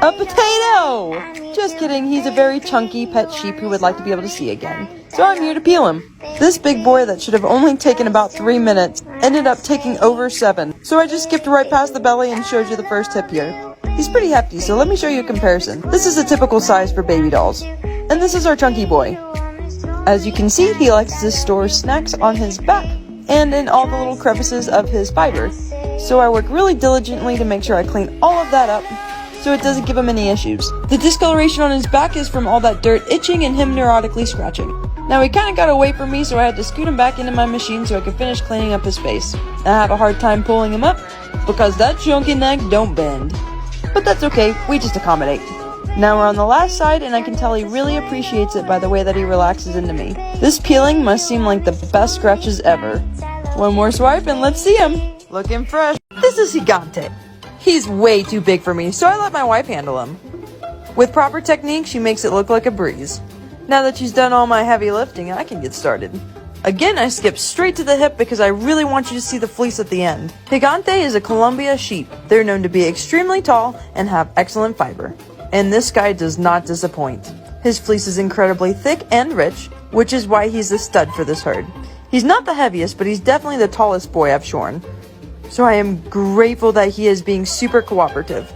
A potato! Just kidding, he's a very chunky pet sheep who would like to be able to see again. So I'm here to peel him. This big boy that should have only taken about 3 minutes ended up taking over 7. So I just skipped right past the belly and showed you the first hip here. He's pretty hefty, so let me show you a comparison. This is a typical size for baby dolls. And this is our chunky boy. As you can see, he likes to store snacks on his back and in all the little crevices of his fiber. So I work really diligently to make sure I clean all of that up so it doesn't give him any issues. The discoloration on his back is from all that dirt itching and him neurotically scratching. Now he kinda got away from me, so I had to scoot him back into my machine so I could finish cleaning up his face. I have a hard time pulling him up because that chunky neck don't bend. But that's okay, we just accommodate. Now we're on the last side, and I can tell he really appreciates it by the way that he relaxes into me. This peeling must seem like the best scratches ever. One more swipe and let's see him. Looking fresh. This is Gigante. He's way too big for me, so I let my wife handle him. With proper technique, she makes it look like a breeze. Now that she's done all my heavy lifting, I can get started. Again, I skip straight to the hip because I really want you to see the fleece at the end. Gigante is a Columbia sheep. They're known to be extremely tall and have excellent fiber. And this guy does not disappoint. His fleece is incredibly thick and rich, which is why he's a stud for this herd. He's not the heaviest, but he's definitely the tallest boy I've shorn. So I am grateful that he is being super cooperative.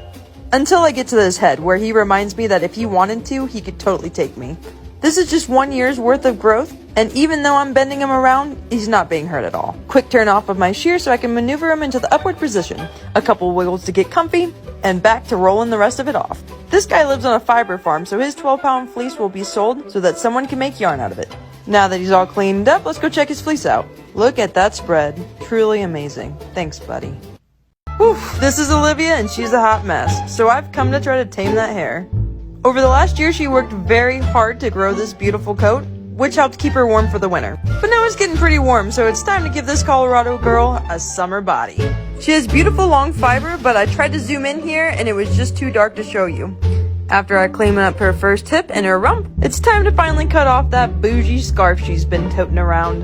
Until I get to his head, where he reminds me that if he wanted to, he could totally take me. This is just 1 year's worth of growth, and even though I'm bending him around, he's not being hurt at all. Quick turn off of my shear so I can maneuver him into the upward position. A couple wiggles to get comfy, and back to rolling the rest of it off. This guy lives on a fiber farm, so his 12-pound fleece will be sold so that someone can make yarn out of it. Now that he's all cleaned up, let's go check his fleece out. Look at that spread. Truly amazing. Thanks, buddy. Whew, this is Olivia, and she's a hot mess, so I've come to try to tame that hair. Over the last year, she worked very hard to grow this beautiful coat, which helped keep her warm for the winter. But now it's getting pretty warm, so it's time to give this Colorado girl a summer body. She has beautiful long fiber, but I tried to zoom in here and it was just too dark to show you. After I clean up her first hip and her rump, it's time to finally cut off that bougie scarf she's been toting around.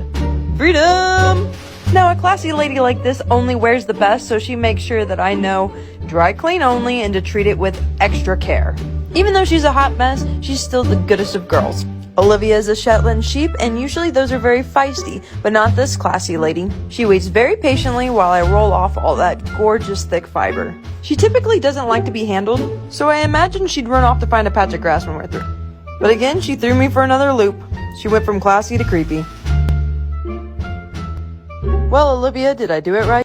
Freedom! Now a classy lady like this only wears the best, so she makes sure that I know dry clean only and to treat it with extra care. Even though she's a hot mess, she's still the goodest of girls. Olivia is a Shetland sheep, and usually those are very feisty, but not this classy lady. She waits very patiently while I roll off all that gorgeous thick fiber. She typically doesn't like to be handled, so I imagine she'd run off to find a patch of grass when we're through. But again, she threw me for another loop. She went from classy to creepy. Well, Olivia, did I do it right?